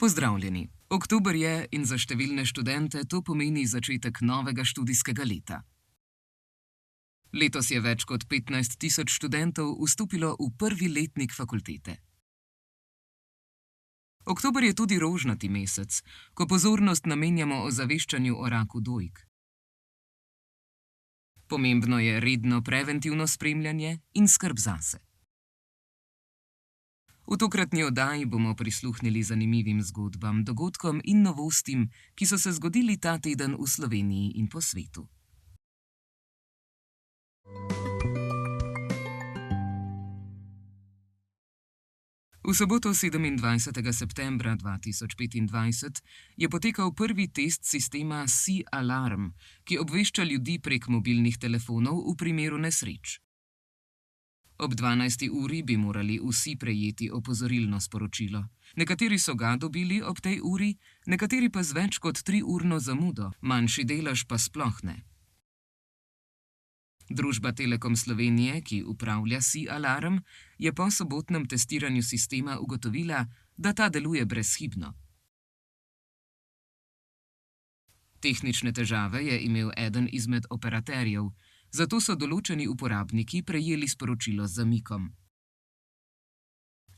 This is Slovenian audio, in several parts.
Pozdravljeni! Oktober je in za številne študente to pomeni začetek novega študijskega leta. Letos je več kot 15.000 študentov vstopilo v prvi letnik fakultete. Oktober je tudi rožnati mesec, ko pozornost namenjamo ozaveščanju o raku dojk. Pomembno je redno preventivno spremljanje in skrb zase. V tokratni oddaji bomo prisluhnili zanimivim zgodbam, dogodkom in novostim, ki so se zgodili ta teden v Sloveniji in po svetu. V soboto 27. septembra 2025 je potekal prvi test sistema SeaAlarm, ki obvešča ljudi prek mobilnih telefonov v primeru nesreč. Ob 12. uri bi morali vsi prejeti opozorilno sporočilo. Nekateri so ga dobili ob tej uri, nekateri pa z več kot 3-urno zamudo, manjši delež pa sploh ne. Družba Telekom Slovenije, ki upravlja SeaAlarm, je po sobotnem testiranju sistema ugotovila, da ta deluje brezhibno. Tehnične težave je imel eden izmed operaterjev, zato so določeni uporabniki prejeli sporočilo z zamikom.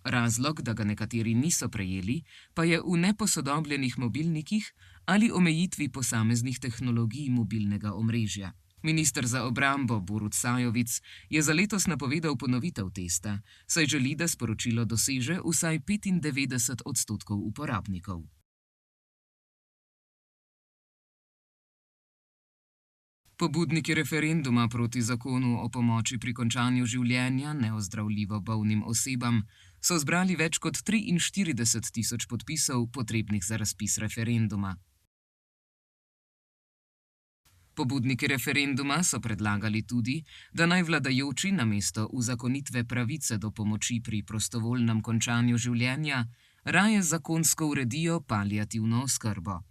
Razlog, da ga nekateri niso prejeli, pa je v neposodobljenih mobilnikih ali omejitvi posameznih tehnologij mobilnega omrežja. Minister za obrambo Borut Sajovic je za letos napovedal ponovitev testa, saj želi, da sporočilo doseže vsaj 95% uporabnikov. Pobudniki referenduma proti zakonu o pomoči pri končanju življenja neozdravljivo bolnim osebam so zbrali več kot 43.000 podpisov, potrebnih za razpis referenduma. Pobudniki referenduma so predlagali tudi, da naj vladajoči namesto uzakonitve pravice do pomoči pri prostovoljnem končanju življenja raje zakonsko uredijo paliativno oskrbo.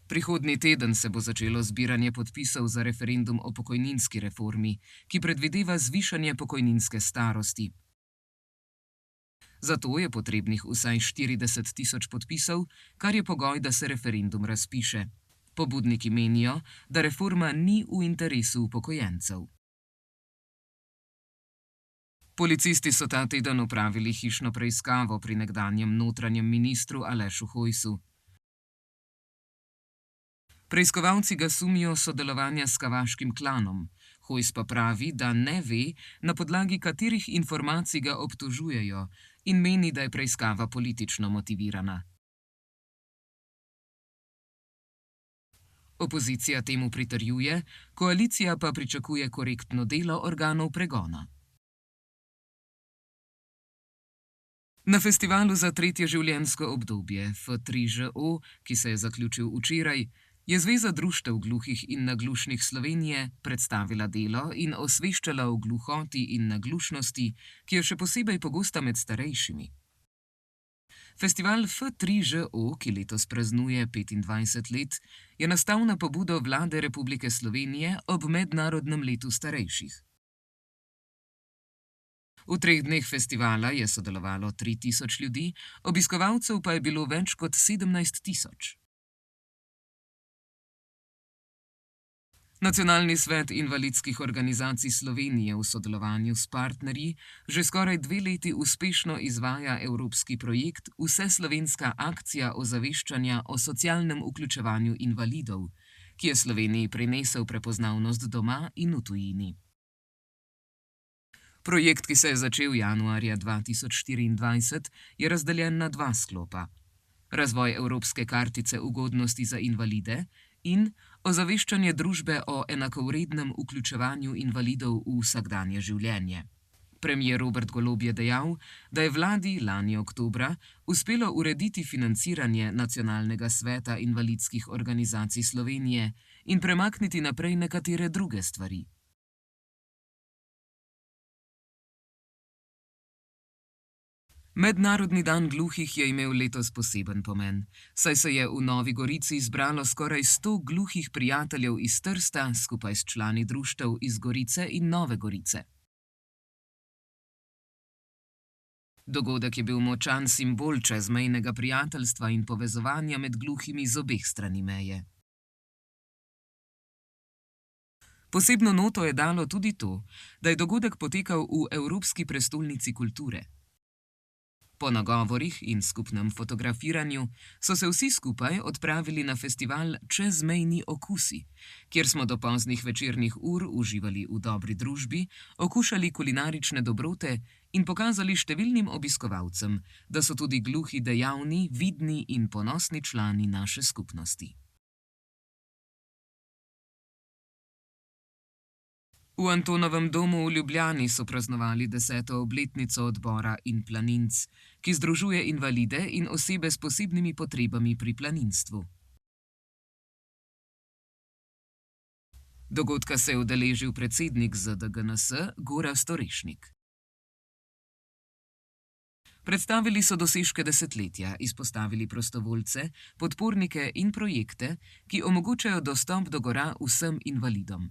Prihodnji teden se bo začelo zbiranje podpisov za referendum o pokojninski reformi, ki predvideva zvišanje pokojninske starosti. Zato je potrebnih vsaj 40.000 podpisov, kar je pogoj, da se referendum razpiše. Pobudniki menijo, da reforma ni v interesu upokojencev. Policisti so ta teden opravili hišno preiskavo pri nekdanjem notranjem ministru Alešu Hojsu. Preiskovalci ga sumijo sodelovanja s kavaškim klanom. Hojs pa pravi, da ne ve, na podlagi katerih informacij ga obtožujejo, in meni, da je preiskava politično motivirana. Opozicija temu pritrjuje, koalicija pa pričakuje korektno delo organov pregona. Na festivalu za tretje življenjsko obdobje F3ŽO, ki se je zaključil včeraj, je Zveza društev gluhih in naglušnih Slovenije predstavila delo in osveščala o gluhoti in naglušnosti, ki je še posebej pogosta med starejšimi. Festival F3ŽO, ki letos praznuje 25 let, je nastal na pobudo Vlade Republike Slovenije ob Mednarodnem letu starejših. V 3 dneh festivala je sodelovalo 3.000 ljudi, obiskovalcev pa je bilo več kot 17.000. Nacionalni svet invalidskih organizacij Slovenije v sodelovanju s partnerji že skoraj 2 leti uspešno izvaja evropski projekt Vseslovenska akcija ozaveščanja o socialnem vključevanju invalidov, ki je Sloveniji prinesel prepoznavnost doma in v tujini. Projekt, ki se je začel januarja 2024, je razdeljen na 2 sklopa. Razvoj evropske kartice ugodnosti za invalide in ozaveščanje družbe o enakovrednem vključevanju invalidov v vsakdanje življenje. Premier Robert Golob je dejal, da je vladi lani oktobra uspelo urediti financiranje Nacionalnega sveta invalidskih organizacij Slovenije in premakniti naprej nekatere druge stvari. Mednarodni dan gluhih je imel letos poseben pomen, saj se je v Novi Gorici zbralo skoraj 100 gluhih prijateljev iz Trsta skupaj s člani društev iz Gorice in Nove Gorice. Dogodek je bil močan simbol čezmejnega prijateljstva in povezovanja med gluhimi z obeh strani meje. Posebno noto je dalo tudi to, da je dogodek potekal v Evropski prestolnici kulture. Po nagovorih in skupnem fotografiranju so se vsi skupaj odpravili na festival Čezmejni okusi, kjer smo do poznih večernih ur uživali v dobri družbi, okušali kulinarične dobrote in pokazali številnim obiskovalcem, da so tudi gluhi dejavni, vidni in ponosni člani naše skupnosti. V Antonovem domu v Ljubljani so praznovali 10. obletnico odbora In planinc, ki združuje invalide in osebe s posebnimi potrebami pri planinstvu. Dogodka se je udeležil predsednik ZDGNS Gorazd Orešnik. Predstavili so dosežke desetletja, izpostavili prostovoljce, podpornike in projekte, ki omogočajo dostop do gora vsem invalidom.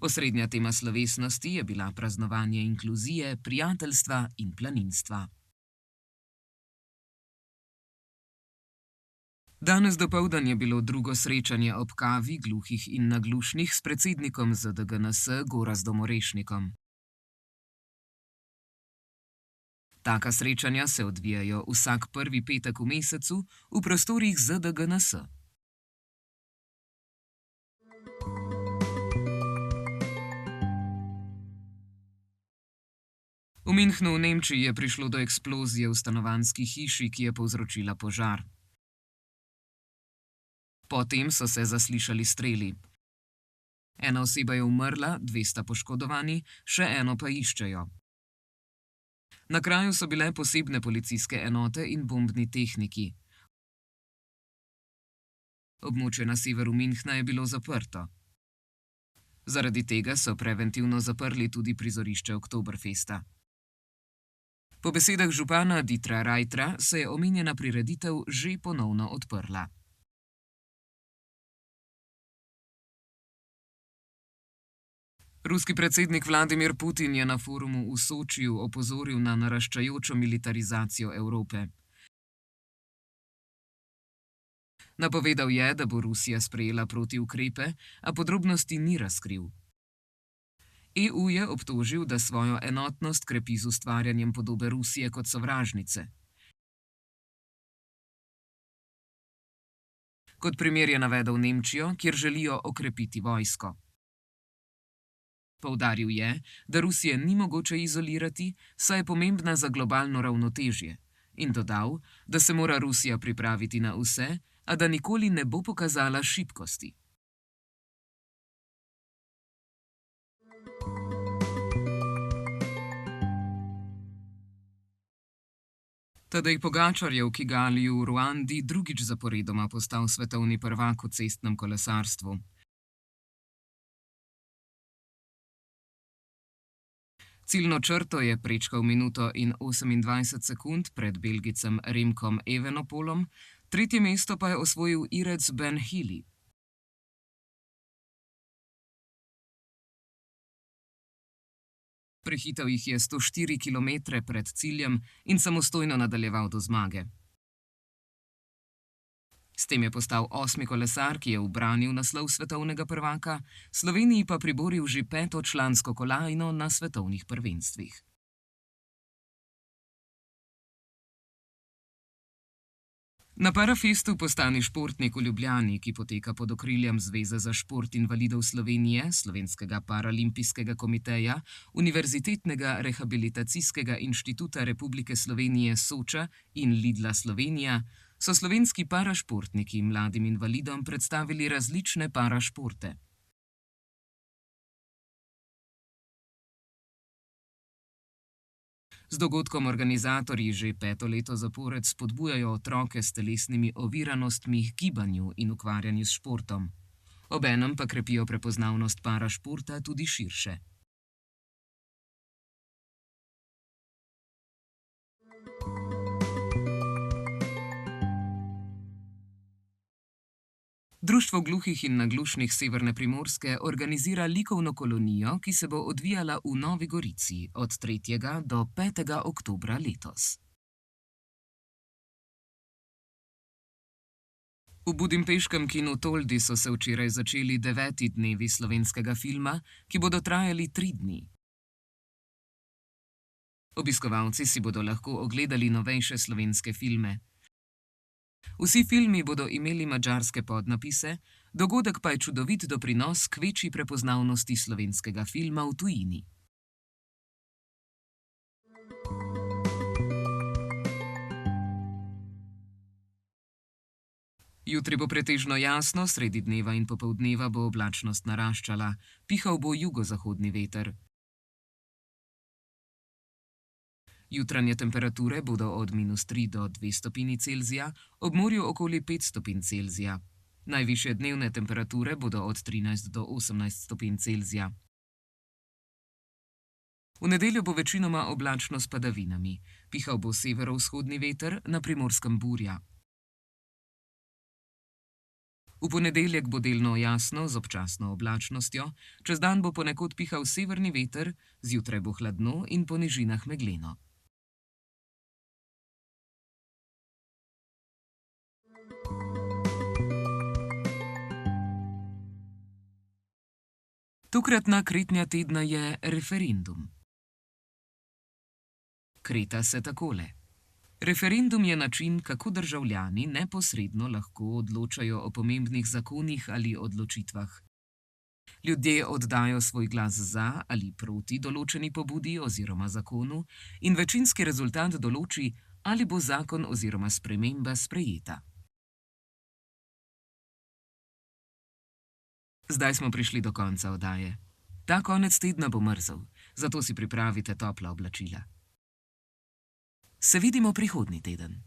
Osrednja tema slovesnosti je bila praznovanje inkluzije, prijateljstva in planinstva. Danes dopoldan je bilo drugo srečanje ob kavi gluhih in naglušnih s predsednikom ZDGNS Gorazdom Orešnikom. Taka srečanja se odvijajo vsak prvi petek v mesecu v prostorih ZDGNS. V Münchnu v Nemčiji je prišlo do eksplozije v stanovanjski hiši, ki je povzročila požar. Potem so se zaslišali streli. Ena oseba je umrla, 2 sta poškodovani, še eno pa iščejo. Na kraju so bile posebne policijske enote in bombni tehniki. Območje na severu Münchna je bilo zaprto. Zaradi tega so preventivno zaprli tudi prizorišče Oktoberfesta. Po besedah župana Dietra Reitra se je omenjena prireditev že ponovno odprla. Ruski predsednik Vladimir Putin je na forumu v Sočiju opozoril na naraščajočo militarizacijo Evrope. Napovedal je, da bo Rusija sprejela protiukrepe, a podrobnosti ni razkril. EU je obtožil, da svojo enotnost krepi z ustvarjanjem podobe Rusije kot sovražnice. Kot primer je navedel Nemčijo, kjer želijo okrepiti vojsko. Poudaril je, da Rusije ni mogoče izolirati, saj je pomembna za globalno ravnotežje, in dodal, da se mora Rusija pripraviti na vse, a da nikoli ne bo pokazala šibkosti. Tadej Pogačar je v Kigaliju v Ruandi drugič zaporedoma postal svetovni prvak v cestnem kolesarstvu. Ciljno črto je prečkal minuto in 28 sekund pred Belgijcem Remkom Evenepoelom, tretje mesto pa je osvojil Irec Ben Hili. Prehitel jih je 104 kilometre pred ciljem in samostojno nadaljeval do zmage. S tem je postal 8. kolesar, ki je ubranil naslov svetovnega prvaka, Sloveniji pa priboril že 5. člansko kolajno na svetovnih prvenstvih. Na Parafestu Postani športnik v Ljubljani, ki poteka pod okriljem Zveze za šport invalidov Slovenije, Slovenskega paralimpijskega komiteja, Univerzitetnega rehabilitacijskega inštituta Republike Slovenije Soča in Lidla Slovenija, so slovenski parašportniki mladim invalidom predstavili različne parašporte. Z dogodkom organizatorji že 5. leto zapored spodbujajo otroke s telesnimi oviranostmi k gibanju in ukvarjanju s športom. Obenem pa krepijo prepoznavnost parašporta tudi širše. Društvo gluhih in naglušnih Severne Primorske organizira likovno kolonijo, ki se bo odvijala v Novi Gorici od 3. do 5. oktobra letos. V budimpeškem kinu Toldi so se včeraj začeli 9. dnevi slovenskega filma, ki bodo trajali 3 dni. Obiskovalci si bodo lahko ogledali novejše slovenske filme. Vsi filmi bodo imeli madžarske podnapise, dogodek pa je čudovit doprinos k večji prepoznavnosti slovenskega filma v tujini. Jutri bo pretežno jasno, sredi dneva in popoldneva bo oblačnost naraščala, pihal bo jugozahodni veter. Jutranje temperature bodo od -3 do 2 stopinji Celzija, ob morju okoli 5 stopinj Celzija. Najvišje dnevne temperature bodo od 13 do 18 stopinj Celzija. V nedeljo bo večinoma oblačno s padavinami, pihal bo severovzhodni veter, na Primorskem burja. V ponedeljek bo delno jasno z občasno oblačnostjo, čez dan bo ponekod pihal severni veter, zjutraj bo hladno in po nižinah megleno. Tokratna kretnja tedna je referendum. Kreta se takole. Referendum je način, kako državljani neposredno lahko odločajo o pomembnih zakonih ali odločitvah. Ljudje oddajo svoj glas za ali proti določeni pobudi oziroma zakonu in večinski rezultat določi, ali bo zakon oziroma sprememba sprejeta. Zdaj smo prišli do konca oddaje. Ta konec tedna bo mrzel, zato si pripravite topla oblačila. Se vidimo prihodnji teden.